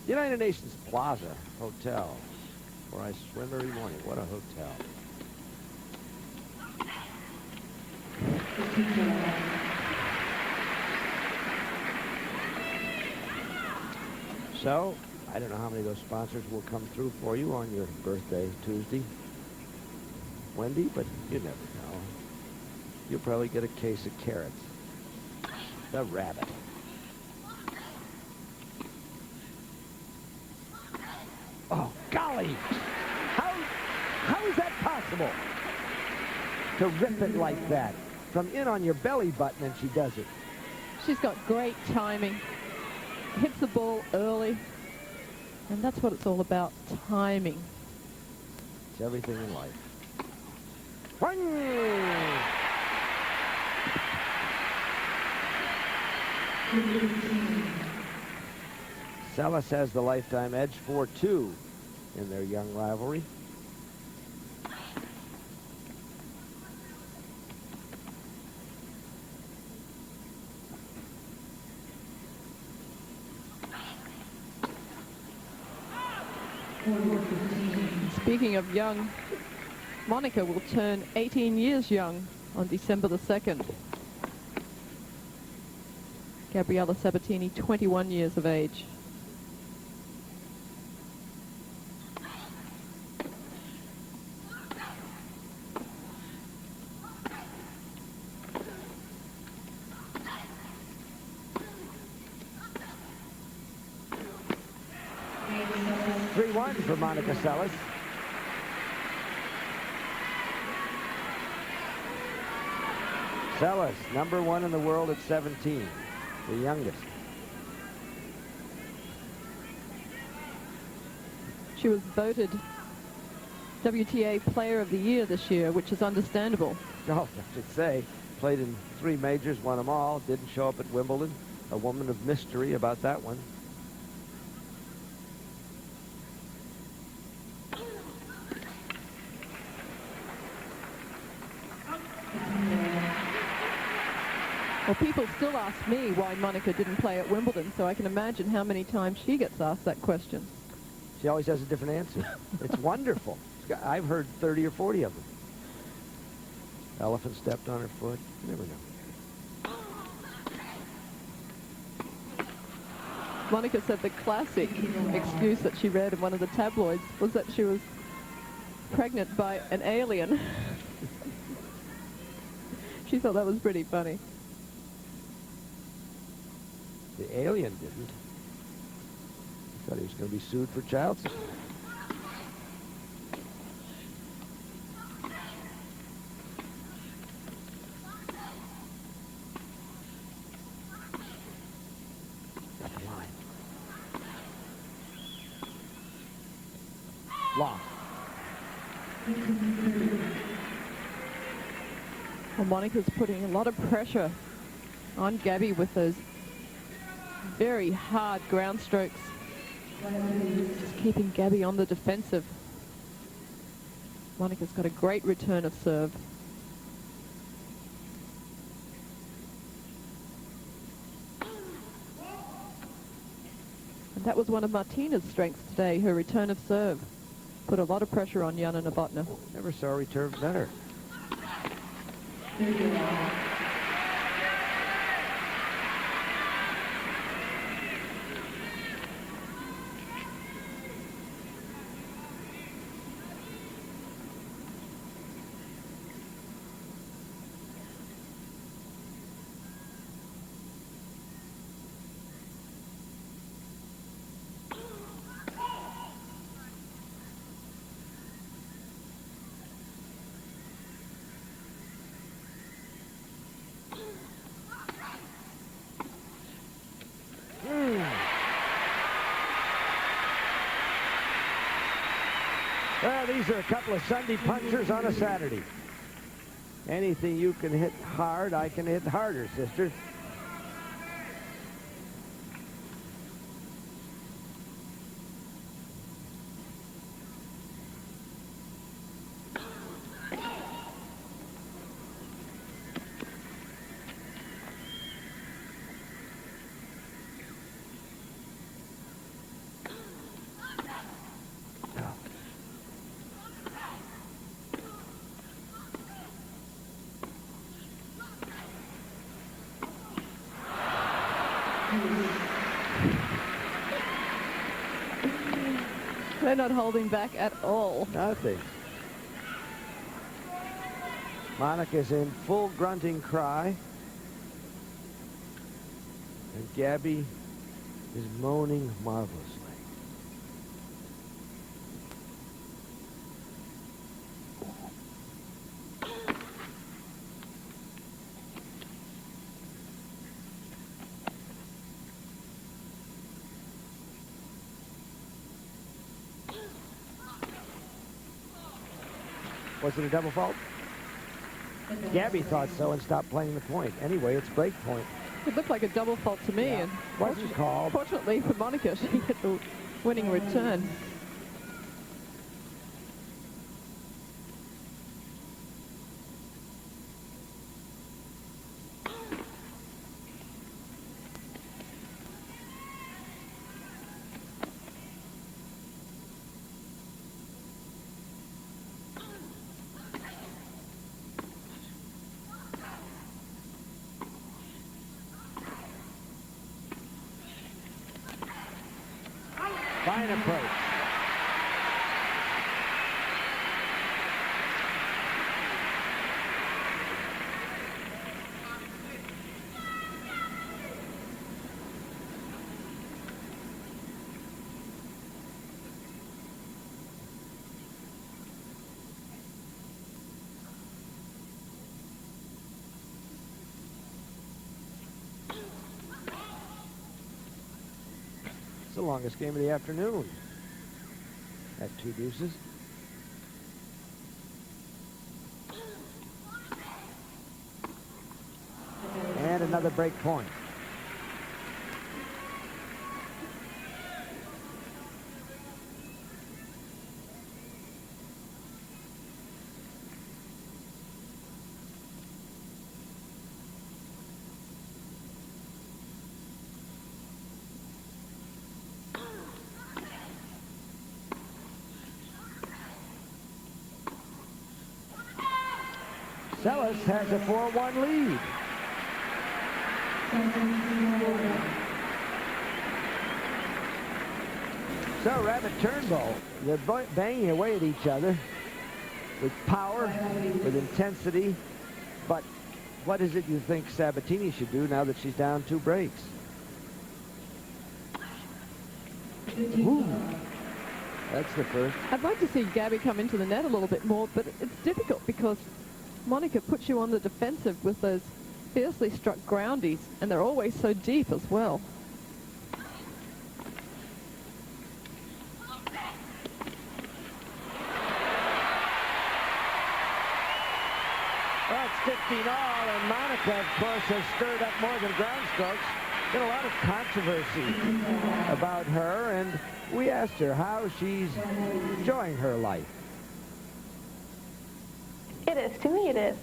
United Nations Plaza Hotel, where I swim every morning. What a hotel. So, I don't know how many of those sponsors will come through for you on your birthday Tuesday, Wendy, but you never know. You'll probably get a case of carrots. The rabbit. Oh, golly! How is that possible? To rip it like that. From in on your belly button, and she does it. She's got great timing. Hits the ball early. And that's what it's all about, timing. It's everything in life. Seles has the lifetime edge, 4-2 in their young rivalry. Speaking of young, Monica will turn 18 years young on December the 2nd. Gabriela Sabatini, 21 years of age. For Monica Seles. Seles, #1 in the world at 17, the youngest. She was voted WTA Player of the Year this year, which is understandable. Oh, I should say, played in 3 majors, won them all, didn't show up at Wimbledon. A woman of mystery about that one. Well, people still ask me why Monica didn't play at Wimbledon, so I can imagine how many times she gets asked that question. She always has a different answer. It's wonderful. I've heard 30 or 40 of them. Elephant stepped on her foot. You never know. Monica said the classic excuse that she read in one of the tabloids was that she was pregnant by an alien. She thought that was pretty funny. The alien didn't. He thought he was going to be sued for child support. Got the line. Long. Well, Monica's putting a lot of pressure on Gabby with those very hard ground strokes. Just keeping Gabby on the defensive. Monica's got a great return of serve. And that was one of Martina's strengths today, her return of serve. Put a lot of pressure on Jana Novotná. Never saw her return better. Well, these are a couple of Sunday punchers on a Saturday. Anything you can hit hard, I can hit harder, sisters. They're not holding back at all. Nothing. Monica's in full grunting cry. And Gabby is moaning marvelously. Was it a double fault? Gabby thought so and stopped playing the point. Anyway, it's break point. It looked like a double fault to me. Yeah. And Wasn't called. Fortunately for Monica, she hit the winning return. Fine approach. It's the longest game of the afternoon. At 2 deuces. And another break point. Seles has a 4-1 lead. So, Rabbit Turnbull, they're banging away at each other with power, with intensity. But what is it you think Sabatini should do now that she's down 2 breaks? Ooh. That's the first. I'd like to see Gabby come into the net a little bit more, but it's difficult because Monica puts you on the defensive with those fiercely struck groundies, and they're always so deep as well. Well, it's 15 all, and Monica, of course, has stirred up more than ground strokes. Been a lot of controversy about her, and we asked her how she's enjoying her life. It is. To me, it is.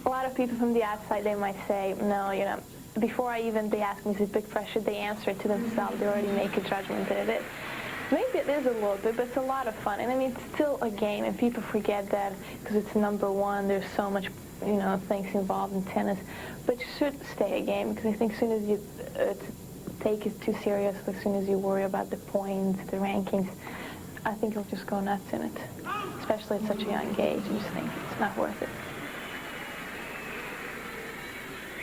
A lot of people from the outside, they might say, no, you know, before they ask me, is it big pressure, they answer it to themselves. They already make a judgment that it is. Maybe it is a little bit, but it's a lot of fun. And I mean, it's still a game, and people forget that because it's #1, there's so much, you know, things involved in tennis. But it should stay a game, because I think as soon as you take it too seriously, as soon as you worry about the points, the rankings, I think you'll just go nuts in it. Especially at such a young age, you just think it's not worth it.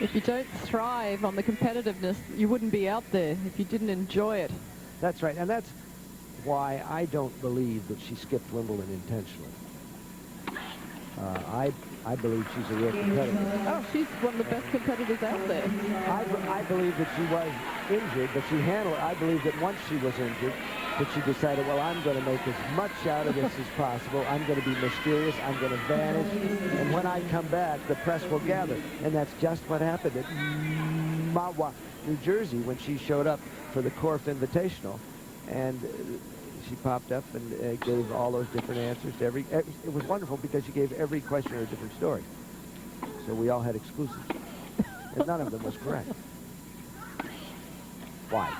If you don't thrive on the competitiveness, you wouldn't be out there if you didn't enjoy it. That's right, and that's why I don't believe that she skipped Wimbledon intentionally. I believe she's a real competitor. Oh, she's one of the best competitors out there. I believe that she was injured, but she handled it. I believe that once she was injured, that she decided, well, I'm going to make as much out of this as possible. I'm going to be mysterious. I'm going to vanish. And when I come back, the press will gather. And that's just what happened at Mahwah, New Jersey, when she showed up for the Korf Invitational. And she popped up and gave all those different answers to every. It was wonderful because she gave every questioner a different story. So we all had exclusives. And none of them was correct. Why?